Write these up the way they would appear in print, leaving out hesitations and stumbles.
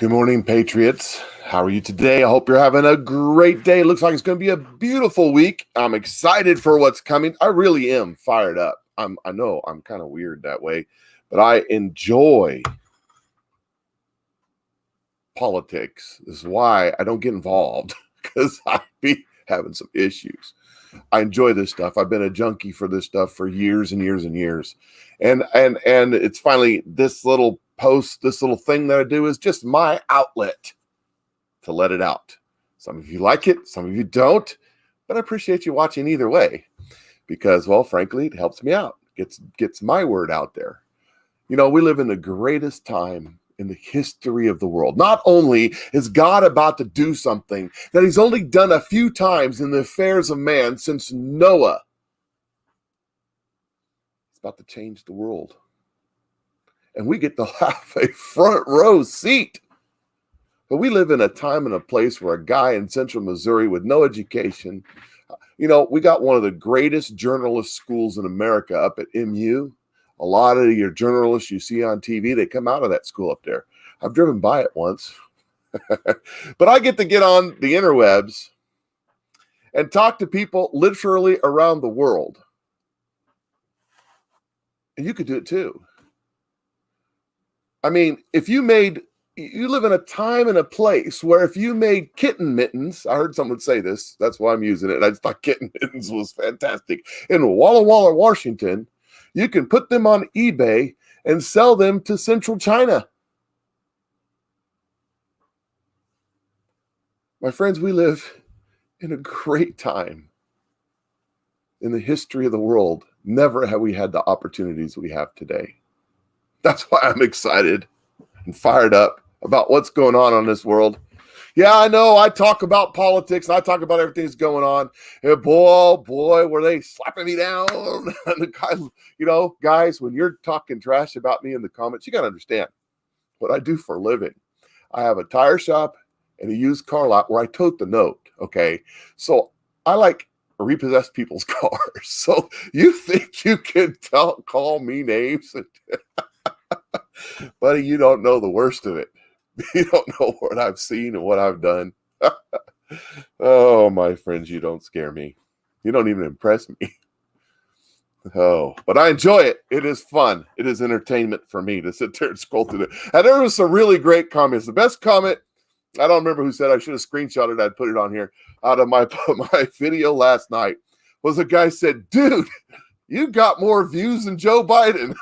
Good morning, Patriots. How are you today? I hope you're having a great day. It looks like it's going to be a beautiful week. I'm excited for what's coming. I really am fired up. I know I'm kind of weird that way, but I enjoy politics. This is why I don't get involved, because I be having some issues. I enjoy this stuff. I've been a junkie for this stuff for years and years and years. And it's finally this little post, this little thing that I do is just my outlet to let it out. Some of you like it, some of you don't, but I appreciate you watching either way because, well, frankly, it helps me out. Gets my word out there. You know, we live in the greatest time in the history of the world. Not only is God about to do something that he's only done a few times in the affairs of man since Noah, it's about to change the world. And we get to have a front row seat. But we live in a time and a place where a guy in central Missouri with no education, you know, we got one of the greatest journalist schools in America up at MU. A lot of your journalists you see on TV, they come out of that school up there. I've driven by it once. But I get to get on the interwebs and talk to people literally around the world. And you could do it too. I mean, you live in a time and a place where if you made kitten mittens, I heard someone say this, that's why I'm using it. I just thought kitten mittens was fantastic. In Walla Walla, Washington, you can put them on eBay and sell them to Central China. My friends, we live in a great time in the history of the world. Never have we had the opportunities we have today. That's why I'm excited and fired up about what's going on this world. Yeah, I know I talk about politics and I talk about everything that's going on. And boy, were they slapping me down. And the guy, you know, guys, when you're talking trash about me in the comments, you got to understand what I do for a living. I have a tire shop and a used car lot where I tote the note, okay? So I like repossess people's cars. So you think you can call me names? Buddy, you don't know the worst of it. You don't know what I've seen and what I've done. Oh, my friends, you don't scare me. You don't even impress me. Oh, but I enjoy it. It is fun. It is entertainment for me to sit there and scroll through it. And there was some really great comments. The best comment, I don't remember who said, I should have screenshotted it. I'd put it on here, out of my video last night, was a guy said, dude, you got more views than Joe Biden.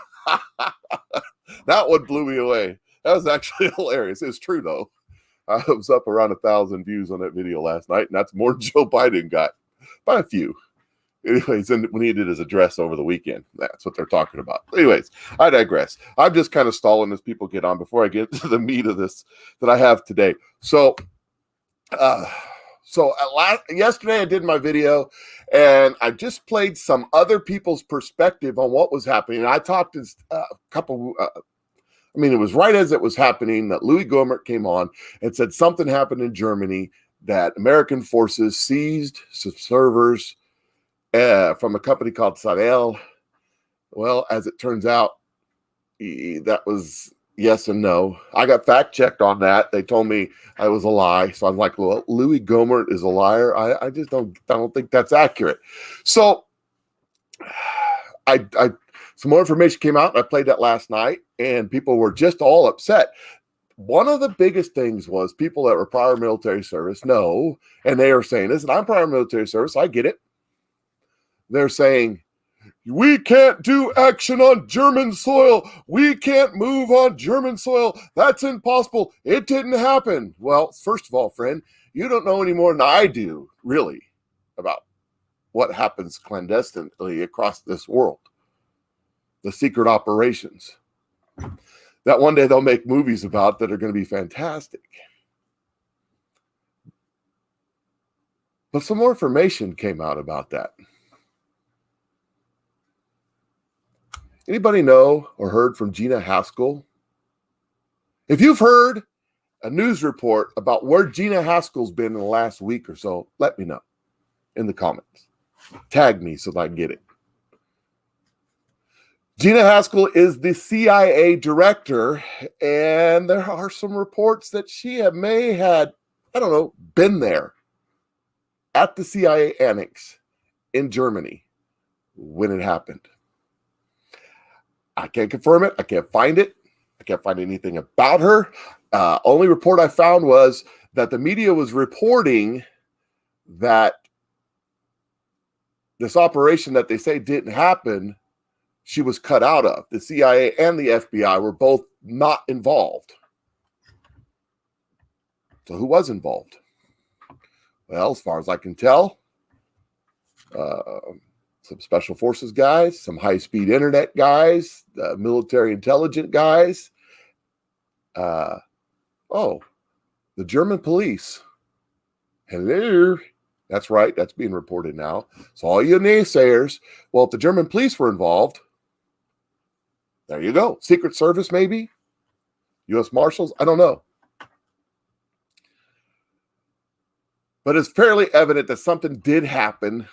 That one blew me away. That was actually hilarious. It's true, though. I was up around 1,000 views on that video last night, and that's more than Joe Biden got by a few. Anyways, and when he did his address over the weekend, that's what they're talking about. Anyways, I digress. I'm just kind of stalling as people get on before I get to the meat of this that I have today. So yesterday I did my video, and I just played some other people's perspective on what was happening. I talked to a couple. It was right as it was happening that Louis Gohmert came on and said something happened in Germany that American forces seized some servers from a company called Sadel. Well, as it turns out, that was yes and no. I got fact checked on that. They told me I was a lie. So I'm like, well, Louis Gohmert is a liar. I just don't think that's accurate. So some more information came out, and I played that last night, and people were just all upset. One of the biggest things was people that were prior military service, no, and they are saying, listen, I'm prior military service, I get it. They're saying, we can't do action on German soil. We can't move on German soil. That's impossible. It didn't happen. Well, first of all, friend, you don't know any more than I do, really, about what happens clandestinely across this world. The secret operations that one day they'll make movies about that are going to be fantastic. But some more information came out about that. Anybody know or heard from Gina Haspel? If you've heard a news report about where Gina Haspel's been in the last week or so, let me know in the comments. Tag me so that I can get it. Gina Haspel is the CIA director, and there are some reports that she may had, I don't know, been there at the CIA annex in Germany when it happened. I can't confirm it. I can't find it. I can't find anything about her. Only report I found was that the media was reporting that this operation that they say didn't happen, she was cut out of. The CIA and the FBI were both not involved. So who was involved? Well, as far as I can tell, some special forces guys, some high-speed internet guys, military intelligence guys. The German police. Hello. That's right. That's being reported now. So all you naysayers, well, if the German police were involved, there you go. Secret Service, maybe? U.S. Marshals? I don't know. But it's fairly evident that something did happen.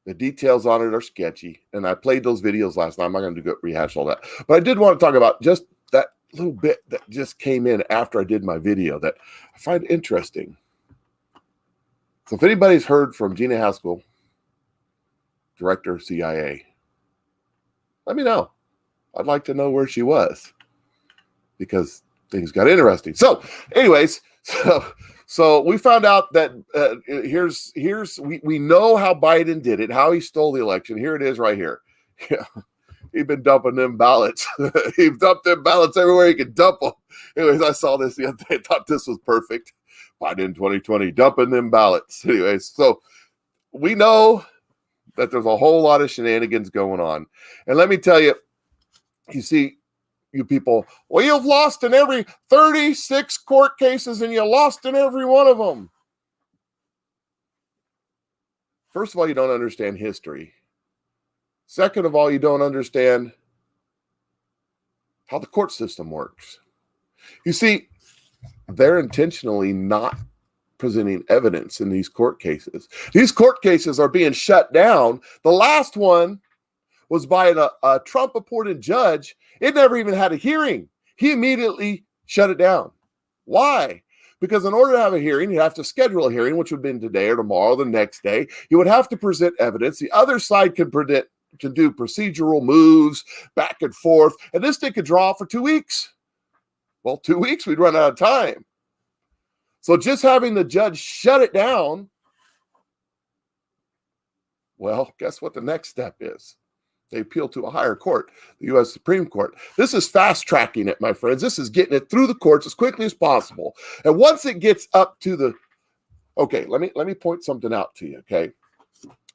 The details on it are sketchy. And I played those videos last night. I'm not going to rehash all that. But I did want to talk about just that little bit that just came in after I did my video that I find interesting. So if anybody's heard from Gina Haspel, Director of CIA, let me know. I'd like to know where she was because things got interesting. So anyways, so we found out that we know how Biden did it, how he stole the election. Here it is right here. Yeah. He'd been dumping them ballots. He dumped them ballots everywhere he could dump them. Anyways, I saw this the other day. I thought this was perfect. Biden 2020, dumping them ballots. Anyways, so we know that there's a whole lot of shenanigans going on. And let me tell you, you see, you people, well, you've lost in every 36 court cases and you lost in every one of them. First of all, you don't understand history. Second of all, you don't understand how the court system works. You see, they're intentionally not presenting evidence in these court cases. These court cases are being shut down. The last one was by a Trump-appointed judge. It never even had a hearing. He immediately shut it down. Why? Because in order to have a hearing, you have to schedule a hearing, which would have been today or tomorrow, the next day. You would have to present evidence. The other side can do procedural moves back and forth, and this thing could draw for 2 weeks. Well, 2 weeks, we'd run out of time. So just having the judge shut it down, well, guess what the next step is? They appeal to a higher court, the U.S. Supreme Court. This is fast-tracking it, my friends. This is getting it through the courts as quickly as possible. And once it gets up to the... Okay, let me point something out to you, okay?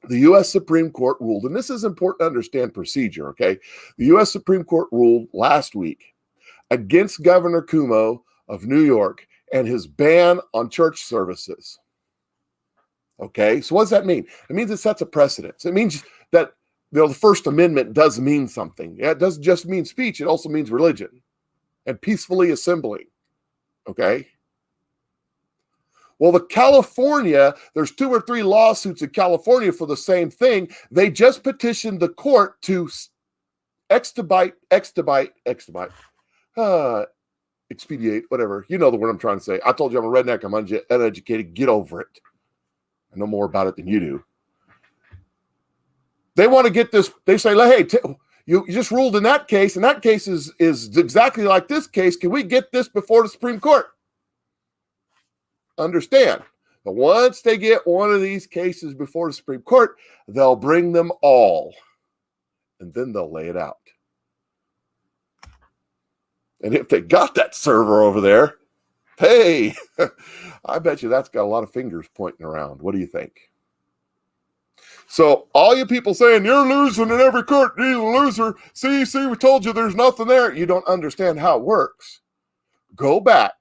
The U.S. Supreme Court ruled, and this is important to understand procedure, okay? The U.S. Supreme Court ruled last week against Governor Cuomo of New York and his ban on church services. Okay, so what does that mean? It means it sets a precedent. It means that the First Amendment does mean something. Yeah, it doesn't just mean speech, it also means religion and peacefully assembling. Okay? Well, there's 2 or 3 lawsuits in California for the same thing. They just petitioned the court to expedite, whatever. You know the word I'm trying to say. I told you I'm a redneck. I'm uneducated. Get over it. I know more about it than you do. They want to get this. They say, hey, you just ruled in that case, and that case is exactly like this case. Can we get this before the Supreme Court? Understand. But once they get one of these cases before the Supreme Court, they'll bring them all, and then they'll lay it out. And if they got that server over there, hey, I bet you that's got a lot of fingers pointing around. What do you think? So all you people saying you're losing in every court, you're a loser. See, we told you there's nothing there. You don't understand how it works. Go back.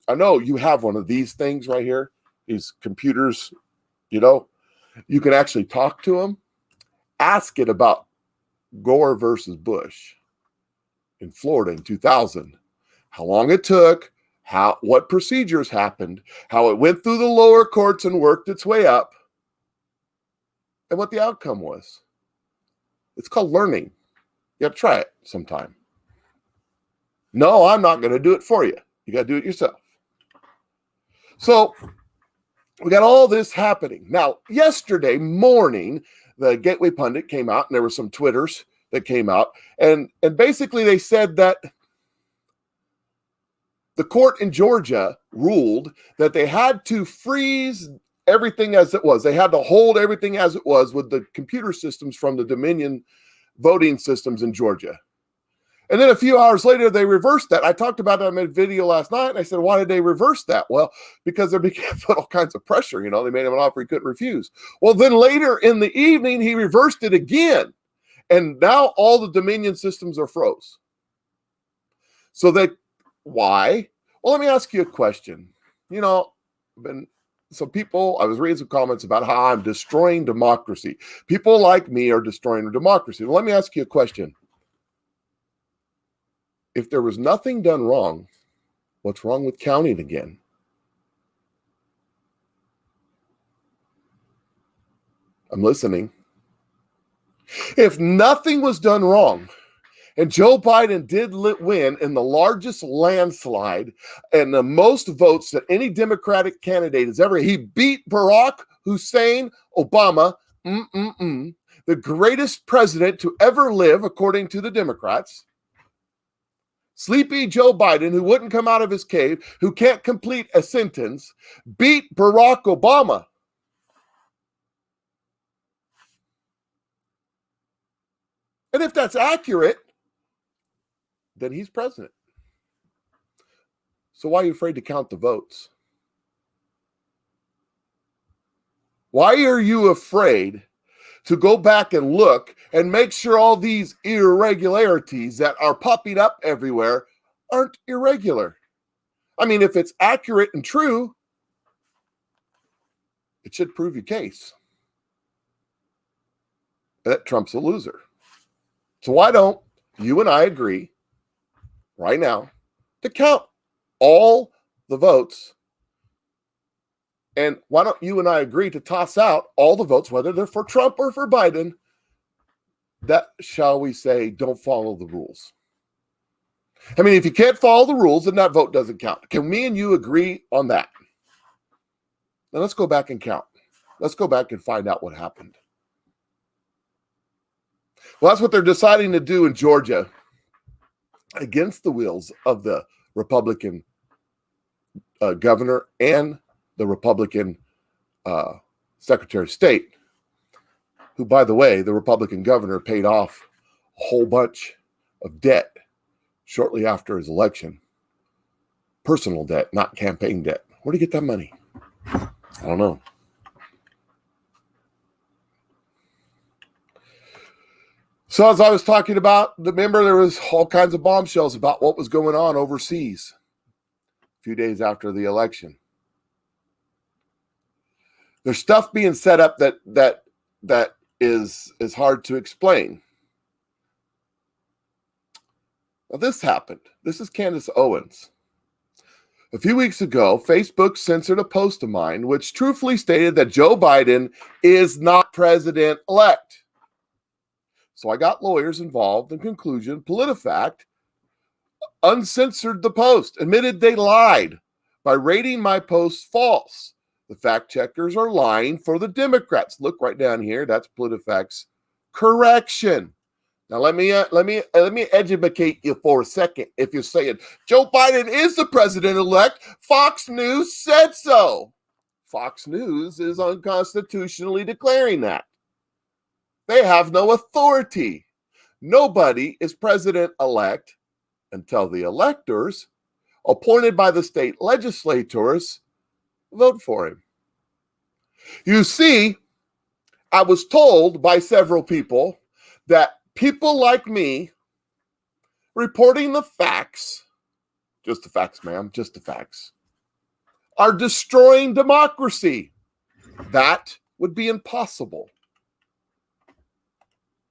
I know you have one of these things right here, these computers, you can actually talk to them. Ask it about Gore versus Bush in Florida in 2000, how long it took, what procedures happened, how it went through the lower courts and worked its way up, and what the outcome was. It's called learning. You got to try it sometime. No, I'm not going to do it for you. You got to do it yourself. So we got all this happening. Now, yesterday morning, the Gateway Pundit came out, and there were some Twitters that came out, and basically they said that the court in Georgia ruled that they had to freeze everything as it was. They had to hold everything as it was with the computer systems from the Dominion voting systems in Georgia. And then a few hours later, they reversed that. I talked about that in a video last night, and I said, why did they reverse that? Well, because they began to put all kinds of pressure. They made him an offer he couldn't refuse. Well, then later in the evening, he reversed it again. And now all the Dominion systems are froze. So why? Well, let me ask you a question. Some people, I was reading some comments about how I'm destroying democracy. People like me are destroying democracy. Well, let me ask you a question. If there was nothing done wrong, what's wrong with counting again? I'm listening. If nothing was done wrong, and Joe Biden did win in the largest landslide and the most votes that any Democratic candidate has ever, he beat Barack Hussein Obama, the greatest president to ever live, according to the Democrats. Sleepy Joe Biden, who wouldn't come out of his cave, who can't complete a sentence, beat Barack Obama. And if that's accurate, then he's president. So why are you afraid to count the votes? Why are you afraid to go back and look and make sure all these irregularities that are popping up everywhere aren't irregular? I mean, if it's accurate and true, it should prove your case that Trump's a loser. So why don't you and I agree right now to count all the votes? And why don't you and I agree to toss out all the votes, whether they're for Trump or for Biden, that, shall we say, don't follow the rules? I mean, if you can't follow the rules, then that vote doesn't count. Can me and you agree on that? Now let's go back and count. Let's go back and find out what happened. Well, that's what they're deciding to do in Georgia against the wills of the Republican governor and the Republican Secretary of State, who, by the way, the Republican governor paid off a whole bunch of debt shortly after his election. Personal debt, not campaign debt. Where did he get that money? I don't know. So as I was talking about, remember there was all kinds of bombshells about what was going on overseas a few days after the election. There's stuff being set up that is hard to explain. Now this happened. This is Candace Owens. A few weeks ago, Facebook censored a post of mine which truthfully stated that Joe Biden is not president-elect. So I got lawyers involved. In conclusion, PolitiFact uncensored the post, admitted they lied by rating my post false. The fact checkers are lying for the Democrats. Look right down here. That's PolitiFact's correction. Now let me educate you for a second. If you're saying Joe Biden is the president-elect, Fox News said so. Fox News is unconstitutionally declaring that. They have no authority. Nobody is president-elect until the electors, appointed by the state legislators, vote for him. You see, I was told by several people that people like me reporting the facts, just the facts, ma'am, just the facts, are destroying democracy. That would be impossible,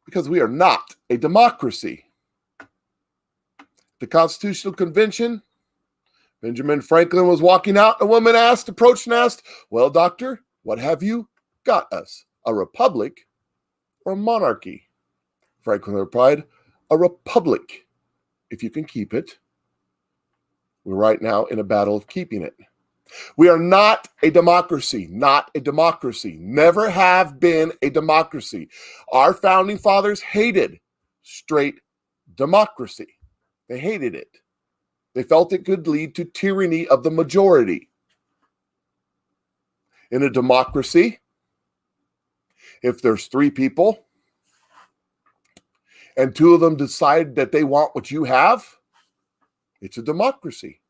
because we are not a democracy. The Constitutional Convention, Benjamin Franklin was walking out, and a woman approached and asked, "Well, doctor, what have you got us? A republic or a monarchy?" Franklin replied, a republic, if you can keep it. We're right now in a battle of keeping it. We are not a democracy, not a democracy, never have been a democracy. Our founding fathers hated straight democracy. They hated it. They felt it could lead to tyranny of the majority. In a democracy, if there's 3 people and 2 of them decide that they want what you have, it's a democracy.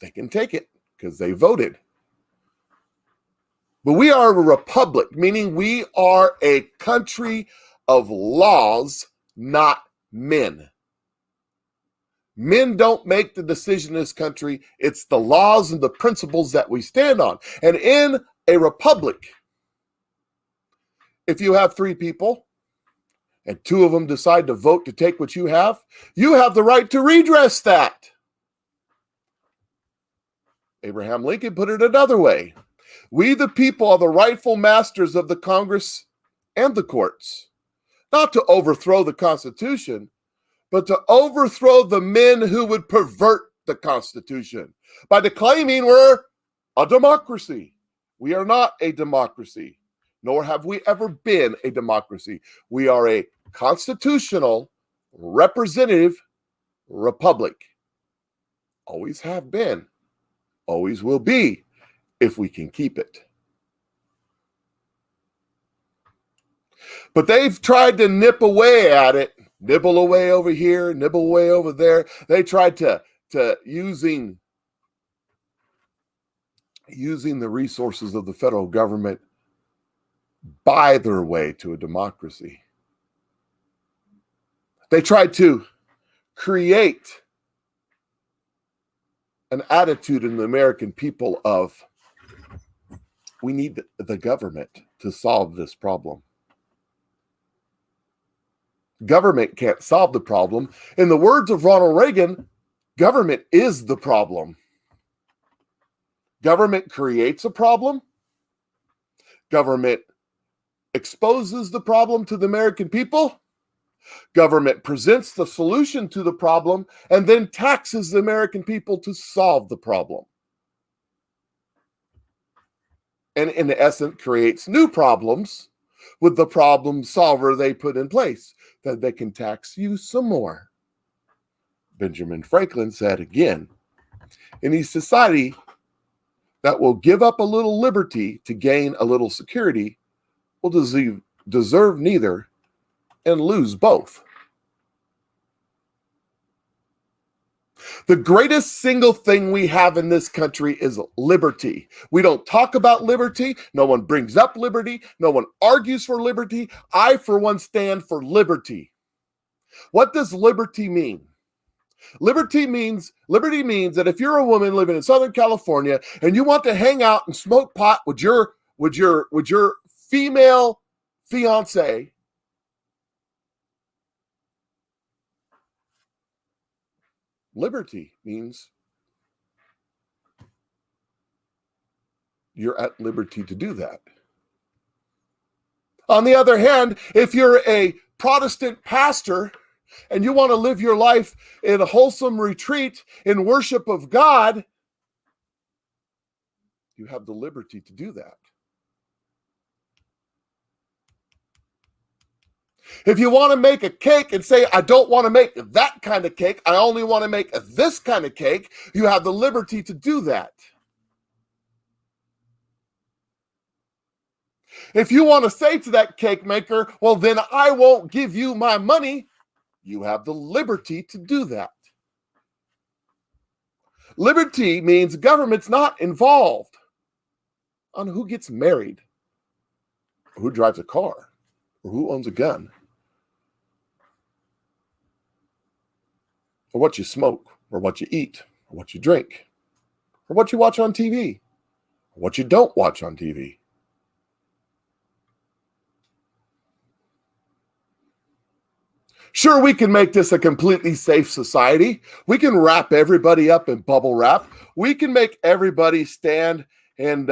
They can take it because they voted. But we are a republic, meaning we are a country of laws, not men. Men don't make the decision in this country. It's the laws and the principles that we stand on. And in a republic, if you have 3 people and 2 of them decide to vote to take what you have the right to redress that. Abraham Lincoln put it another way. We, the people, are the rightful masters of the Congress and the courts, not to overthrow the Constitution, but to overthrow the men who would pervert the Constitution by declaiming we're a democracy. We are not a democracy, nor have we ever been a democracy. We are a constitutional, representative republic. Always have been, always will be, if we can keep it. But they've tried to nip away at it. Nibble away over here, nibble away over there. They tried to using the resources of the federal government, buy their way to a democracy. They tried to create an attitude in the American people of, we need the government to solve this problem. Government can't solve the problem. In the words of Ronald Reagan, government is the problem. Government creates a problem. Government exposes the problem to the American people. Government presents the solution to the problem and then taxes the American people to solve the problem. And in essence, creates new problems with the problem solver they put in place, that they can tax you some more. Benjamin Franklin said again, any society that will give up a little liberty to gain a little security will deserve neither and lose both. The greatest single thing we have in this country is liberty. We don't talk about liberty. No one brings up liberty. No one argues for liberty. I, for one, stand for liberty. What does liberty mean? Liberty means that if you're a woman living in Southern California and you want to hang out and smoke pot with your female fiance, liberty means you're at liberty to do that. On the other hand, if you're a Protestant pastor and you want to live your life in a wholesome retreat in worship of God, you have the liberty to do that. If you want to make a cake and say, I don't want to make that kind of cake, I only want to make this kind of cake, you have the liberty to do that. If you want to say to that cake maker, well, then I won't give you my money, you have the liberty to do that. Liberty means government's not involved on who gets married, or who drives a car, or who owns a gun, or what you smoke, or what you eat, or what you drink, or what you watch on TV, or what you don't watch on TV. Sure, we can make this a completely safe society. We can wrap everybody up in bubble wrap. We can make everybody stand and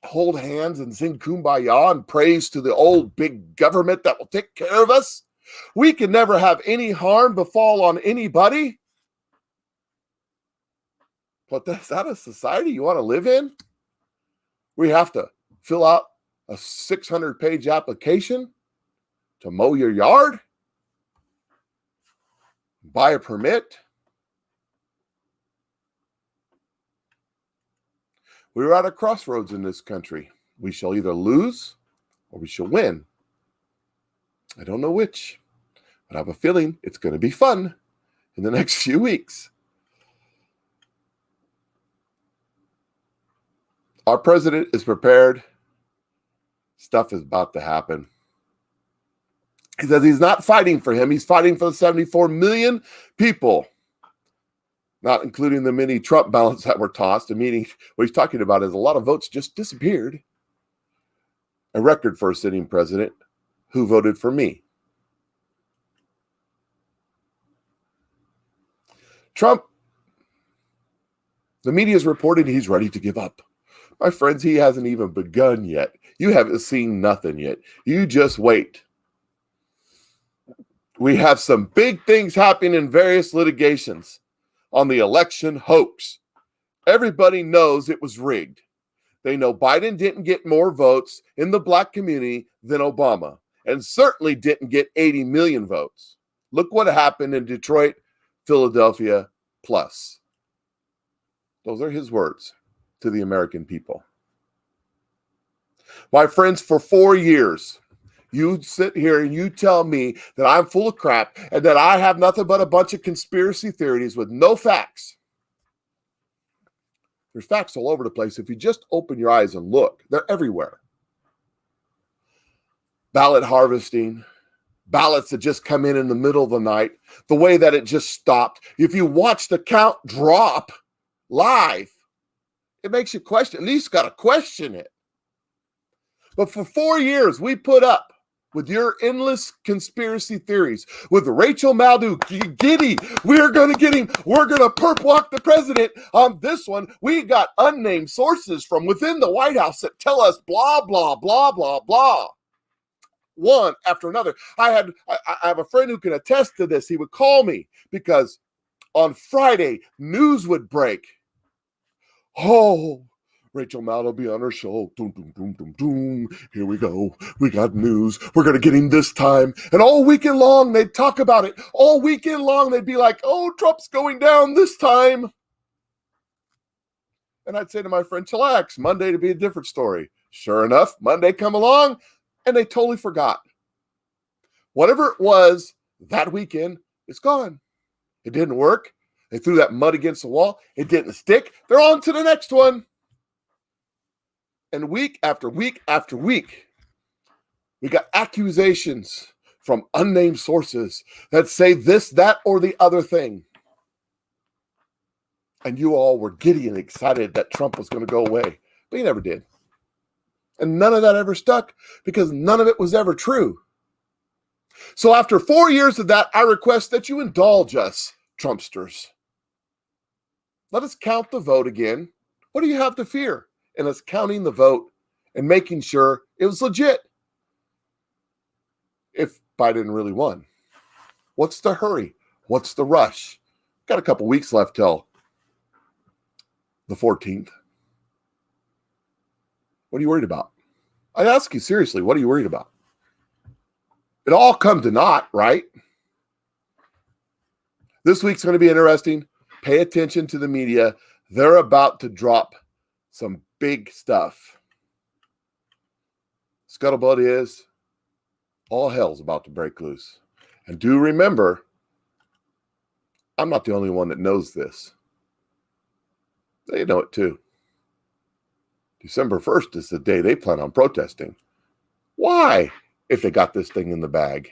hold hands and sing kumbaya and praise to the old big government that will take care of us. We can never have any harm befall on anybody. But is that a society you want to live in? We have to fill out a 600-page application to mow your yard, buy a permit. We are at a crossroads in this country. We shall either lose or we shall win. I don't know which, but I have a feeling it's going to be fun in the next few weeks. Our president is prepared. Stuff is about to happen. He says he's not fighting for him. He's fighting for the 74 million people, not including the many Trump ballots that were tossed. Meaning what he's talking about is a lot of votes just disappeared. A record for a sitting president who voted for me. Trump, the media is reporting he's ready to give up. My friends, he hasn't even begun yet. You haven't seen nothing yet. You just wait. We have some big things happening in various litigations on the election hoax. Everybody knows it was rigged. They know Biden didn't get more votes in the black community than Obama, and certainly didn't get 80 million votes. Look what happened in Detroit, Philadelphia, plus. Those are his words to the American people. My friends, for 4 years, you sit here and you tell me that I'm full of crap and that I have nothing but a bunch of conspiracy theories with no facts. There's facts all over the place. If you just open your eyes and look, they're everywhere. Ballot harvesting, ballots that just come in the middle of the night, the way that it just stopped. If you watch the count drop live, it makes you question, at least got to question it. But for 4 years, we put up with your endless conspiracy theories, with Rachel Maddow, giddy, we're going to get him, we're going to perp walk the president. On this one, we got unnamed sources from within the White House that tell us blah, blah, blah, blah, blah. One after another. I have a friend who can attest to this. He would call me because on Friday, news would break. Oh, Rachel Maddow will be on her show. Doom, doom, doom, doom, doom. Here we go. We got news. We're going to get him this time. And all weekend long, they'd talk about it. All weekend long, they'd be like, oh, Trump's going down this time. And I'd say to my friend, chillax, Monday to be a different story. Sure enough, Monday come along, and they totally forgot. Whatever it was that weekend, it's gone. It didn't work. They threw that mud against the wall. It didn't stick. They're on to the next one. And week after week after week, we got accusations from unnamed sources that say this, that, or the other thing. And you all were giddy and excited that Trump was going to go away. But he never did. And none of that ever stuck because none of it was ever true. So after 4 years of that, I request that you indulge us, Trumpsters. Let us count the vote again. What do you have to fear in us counting the vote and making sure it was legit? If Biden really won, what's the hurry? What's the rush? Got a couple weeks left till the 14th. What are you worried about? I ask you seriously, what are you worried about? It all come to naught, right? This week's going to be interesting. Pay attention to the media. They're about to drop some big stuff. Scuttlebutt is all hell's about to break loose. And do remember, I'm not the only one that knows this. They know it too. December 1st is the day they plan on protesting. Why? If they got this thing in the bag.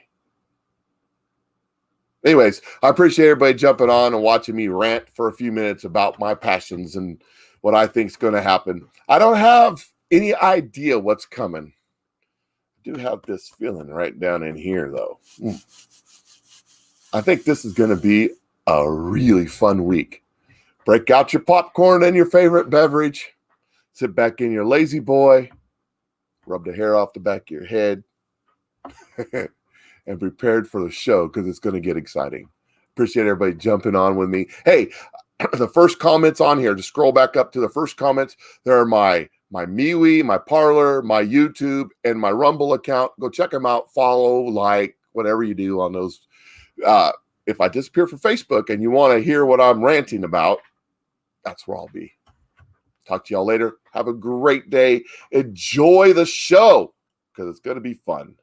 Anyways, I appreciate everybody jumping on and watching me rant for a few minutes about my passions and what I think is going to happen. I don't have any idea what's coming. I do have this feeling right down in here, though. I think this is going to be a really fun week. Break out your popcorn and your favorite beverage. Sit back in your lazy boy, rub the hair off the back of your head, and prepared for the show because it's going to get exciting. Appreciate everybody jumping on with me. Hey, the first comments on here, just scroll back up to the first comments. There are my MeWe, my Parler, my YouTube, and my Rumble account. Go check them out. Follow, like, whatever you do on those. If I disappear from Facebook and you want to hear what I'm ranting about, that's where I'll be. Talk to y'all later. Have a great day. Enjoy the show because it's going to be fun.